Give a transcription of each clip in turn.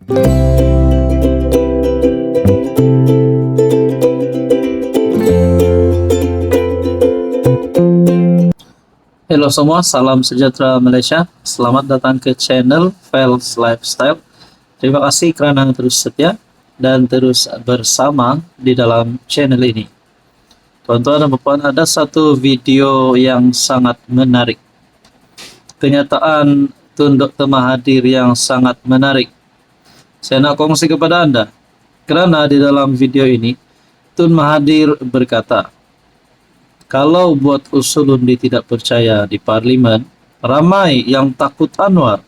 Halo semua, salam sejahtera Malaysia. Selamat datang ke channel Fels Lifestyle. Terima kasih kerana terus setia dan terus bersama di dalam channel ini. Tuan-tuan dan puan, ada satu video yang sangat menarik. Kenyataan Tun Dr. Mahathir yang sangat menarik. Saya nak kongsi kepada anda. Kerana di dalam video ini, Tun Mahathir berkata, kalau buat Usulundi tidak percaya di Parlimen, ramai yang takut Anwar.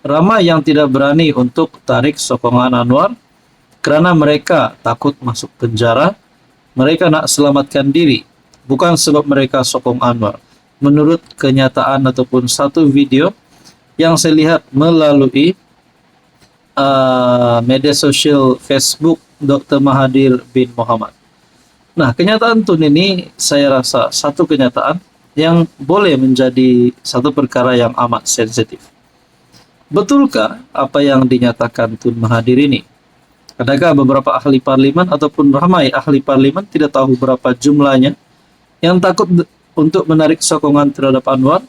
Ramai yang tidak berani untuk tarik sokongan Anwar kerana mereka takut masuk penjara. Mereka nak selamatkan diri, bukan sebab mereka sokong Anwar. Menurut kenyataan ataupun satu video yang saya lihat melalui media sosial Facebook Dr. Mahathir bin Mohamad. Nah, kenyataan Tun ini saya rasa satu kenyataan yang boleh menjadi satu perkara yang amat sensitif. Betulkah apa yang dinyatakan Tun Mahathir ini? Adakah beberapa ahli parlimen ataupun ramai ahli parlimen, tidak tahu berapa jumlahnya, yang takut untuk menarik sokongan terhadap Anwar?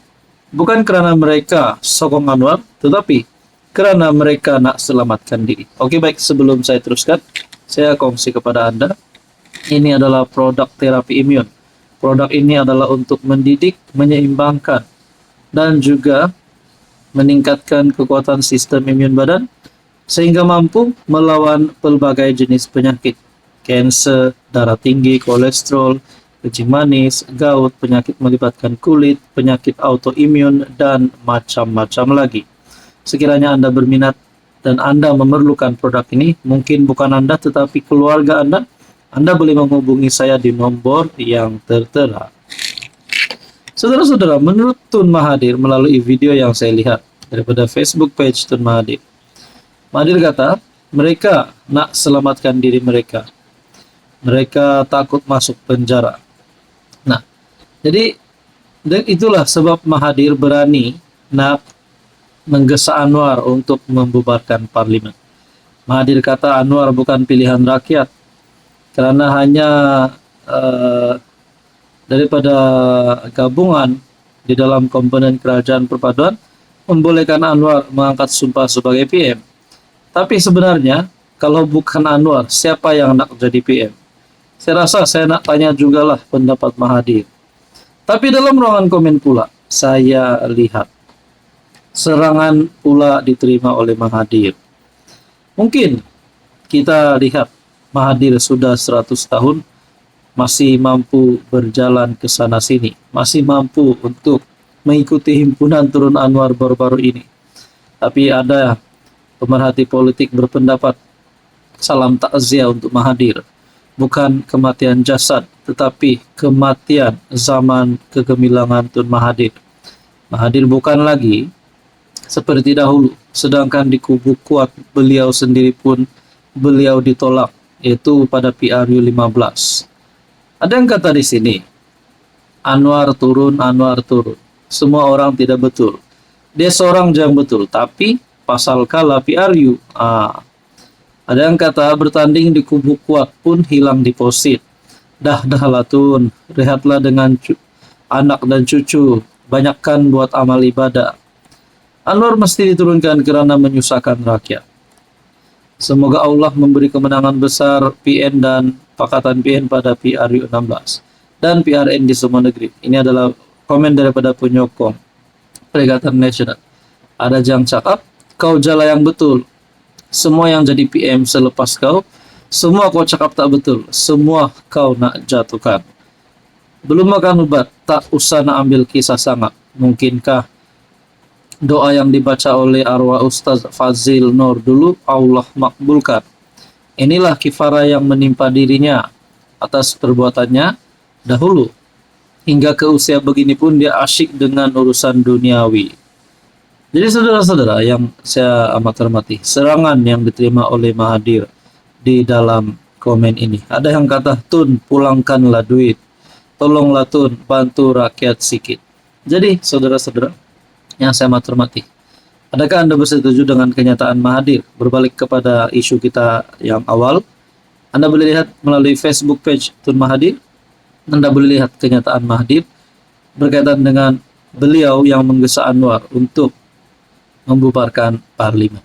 Bukan kerana mereka sokong Anwar, tetapi kerana mereka nak selamatkan diri. Oke, baik, sebelum saya teruskan, saya kongsi kepada anda. Ini adalah produk terapi imun. Produk ini adalah untuk mendidik, menyeimbangkan, dan juga meningkatkan kekuatan sistem imun badan sehingga mampu melawan pelbagai jenis penyakit. Kanser, darah tinggi, kolesterol, kencing manis, gout, penyakit melibatkan kulit, penyakit autoimun, dan macam-macam lagi. Sekiranya anda berminat dan anda memerlukan produk ini, mungkin bukan anda tetapi keluarga anda boleh menghubungi saya di nombor yang tertera. Saudara-saudara, menurut Tun Mahathir melalui video yang saya lihat daripada Facebook page Tun Mahathir, Mahathir kata, mereka nak selamatkan diri mereka. Mereka takut masuk penjara. Nah, jadi itulah sebab Mahathir berani nak menggesa Anwar untuk membubarkan parlimen. Mahathir kata Anwar bukan pilihan rakyat. Kerana hanya daripada gabungan di dalam komponen kerajaan perpaduan membolehkan Anwar mengangkat sumpah sebagai PM. Tapi sebenarnya kalau bukan Anwar, siapa yang nak jadi PM? Saya rasa saya nak tanya jugalah pendapat Mahathir. Tapi dalam ruangan komen pula saya lihat serangan pula diterima oleh Mahathir. Mungkin kita lihat Mahathir sudah 100 tahun masih mampu berjalan ke sana sini, masih mampu untuk mengikuti himpunan turun Anwar baru-baru ini. Tapi ada pemerhati politik berpendapat salam takziah untuk Mahathir, bukan kematian jasad tetapi kematian zaman kegemilangan Tun Mahathir. Mahathir bukan lagi seperti dahulu, sedangkan di kubu kuat beliau sendiri pun beliau ditolak, yaitu pada PRU 15. Ada yang kata di sini, Anwar turun. Semua orang tidak betul. Dia seorang yang betul, tapi pasal kalah PRU. Ada yang kata bertanding di kubu kuat pun hilang deposit. Dahlah Tun, rehatlah dengan anak dan cucu, banyakkan buat amal ibadah. Anwar mesti diturunkan kerana menyusahkan rakyat. Semoga Allah memberi kemenangan besar PN dan Pakatan PN pada PRU 16 dan PRN di semua negeri. Ini adalah komen daripada penyokong Perikatan Nasional. Ada yang cakap, kau jala yang betul. Semua yang jadi PM selepas kau, semua kau cakap tak betul. Semua kau nak jatuhkan. Belum makan ubat, tak usah nak ambil kisah sangat. Mungkinkah doa yang dibaca oleh arwah Ustaz Fazil Nur dulu Allah makbulkan? Inilah kifarah yang menimpa dirinya atas perbuatannya dahulu. Hingga ke usia begini pun dia asyik dengan urusan duniawi. Jadi saudara-saudara yang saya amat hormati, serangan yang diterima oleh Mahathir di dalam komen ini. Ada yang kata, Tun, pulangkanlah duit. Tolonglah Tun, bantu rakyat sikit. Jadi saudara-saudara yang saya amat hormati, Adakah Anda bersetuju dengan kenyataan Mahathir? Berbalik kepada isu kita yang awal, Anda boleh lihat melalui Facebook page Tun Mahathir. Anda boleh lihat kenyataan Mahathir berkaitan dengan beliau yang menggesa Anwar untuk membubarkan parlimen.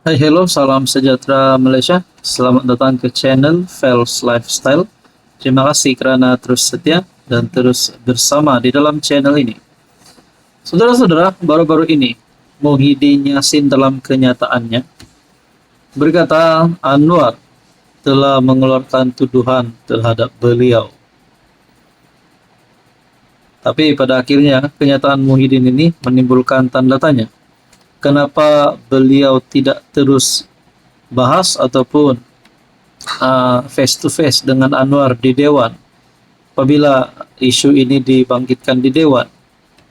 Hai, hello, salam sejahtera Malaysia. Selamat datang ke channel Fels Lifestyle. Terima kasih kerana terus setia dan terus bersama di dalam channel ini. Saudara-saudara, baru-baru ini Muhyiddin Yassin dalam kenyataannya berkata Anwar telah mengeluarkan tuduhan terhadap beliau. Tapi pada akhirnya kenyataan Muhyiddin ini menimbulkan tanda tanya. Kenapa beliau tidak terus bahas ataupun face to face dengan Anwar di Dewan apabila isu ini dibangkitkan di Dewan?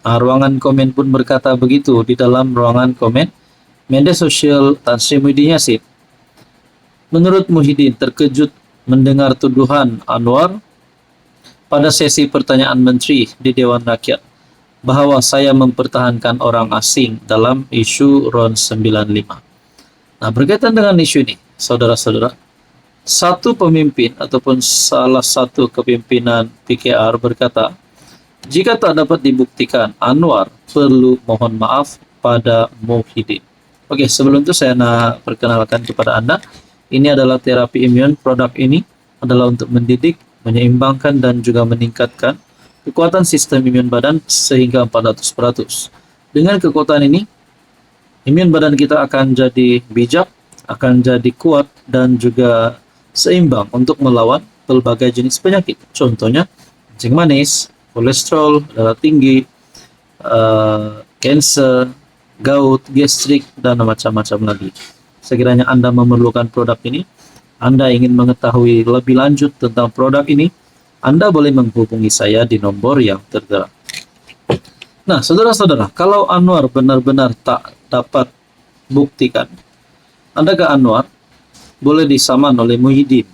Ruangan komen pun berkata begitu di dalam ruangan komen media sosial Tan Sri Muhyiddin Yassin. Menurut Muhyiddin terkejut mendengar tuduhan Anwar pada sesi pertanyaan menteri di Dewan Rakyat bahawa saya mempertahankan orang asing dalam isu RON 95. Nah, berkaitan dengan isu ini, saudara-saudara, satu pemimpin ataupun salah satu kepimpinan PKR berkata, jika tak dapat dibuktikan, Anwar perlu mohon maaf pada Muhyiddin. Oke, sebelum itu saya nak perkenalkan kepada Anda, ini adalah terapi imun. Produk ini adalah untuk mendidik, menyeimbangkan dan juga meningkatkan kekuatan sistem imun badan sehingga 400%. Dengan kekuatan ini, imun badan kita akan jadi bijak, akan jadi kuat dan juga seimbang untuk melawan berbagai jenis penyakit. Contohnya, kencing manis, kolesterol, darah tinggi, kanser, gout, gastrik, dan macam-macam lagi. Sekiranya Anda memerlukan produk ini, Anda ingin mengetahui lebih lanjut tentang produk ini, Anda boleh menghubungi saya di nomor yang tertera. Nah, saudara-saudara, kalau Anwar benar-benar tak dapat buktikan, adakah Anwar boleh disaman oleh Muhyiddin?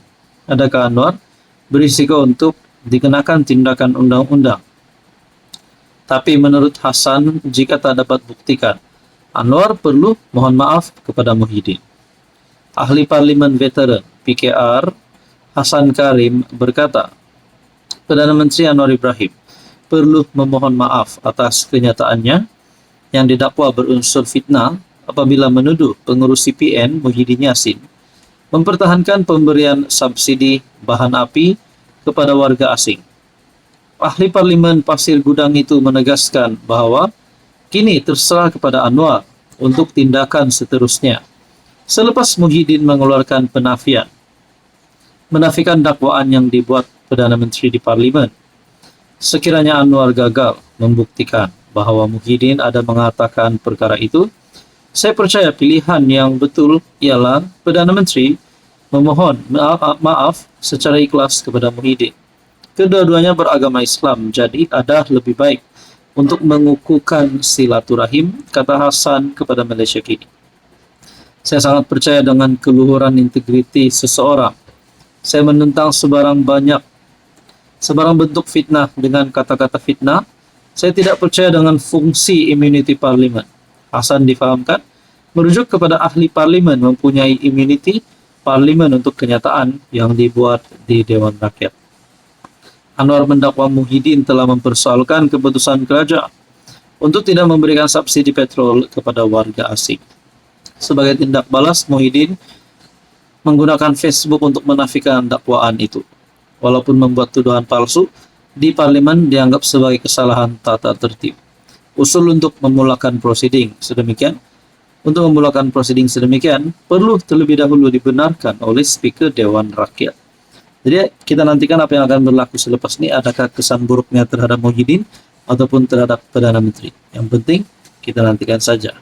Adakah Anwar berisiko untuk dikenakan tindakan undang-undang? Tapi menurut Hasan, jika tak dapat buktikan, Anwar perlu mohon maaf kepada Muhyiddin. Ahli Parlimen Veteran PKR Hasan Karim berkata, Perdana Menteri Anwar Ibrahim perlu memohon maaf atas kenyataannya yang didakwa berunsur fitnah apabila menuduh pengurus CPN Muhyiddin Yassin mempertahankan pemberian subsidi bahan api kepada warga asing. Ahli Parlimen Pasir Gudang itu menegaskan bahawa kini terserah kepada Anwar untuk tindakan seterusnya. Selepas Muhyiddin mengeluarkan menafikan dakwaan yang dibuat Perdana Menteri di Parlimen. Sekiranya Anwar gagal membuktikan bahawa Muhyiddin ada mengatakan perkara itu, saya percaya pilihan yang betul ialah Perdana Menteri memohon maaf secara ikhlas kepada Muhyiddin. Kedua-duanya beragama Islam, jadi ada lebih baik untuk mengukuhkan silaturahim, kata Hasan kepada Malaysia Kini. Saya sangat percaya dengan keluhuran integriti seseorang. Saya menentang sebarang bentuk fitnah dengan kata-kata fitnah. Saya tidak percaya dengan fungsi immunity parlimen. Hasan difahamkan merujuk kepada ahli parlimen mempunyai immunity parlimen untuk kenyataan yang dibuat di Dewan Rakyat. Anwar mendakwa Muhyiddin telah mempersoalkan keputusan kerajaan untuk tidak memberikan subsidi petrol kepada warga asing. Sebagai tindak balas, Muhyiddin menggunakan Facebook untuk menafikan dakwaan itu. Walaupun membuat tuduhan palsu, di Parlimen dianggap sebagai kesalahan tata tertib. Usul untuk memulakan prosiding sedemikian. Untuk memulakan prosiding sedemikian, perlu terlebih dahulu dibenarkan oleh Speaker Dewan Rakyat. Jadi kita nantikan apa yang akan berlaku selepas ini, adakah kesan buruknya terhadap Muhyiddin ataupun terhadap Perdana Menteri. Yang penting kita nantikan saja.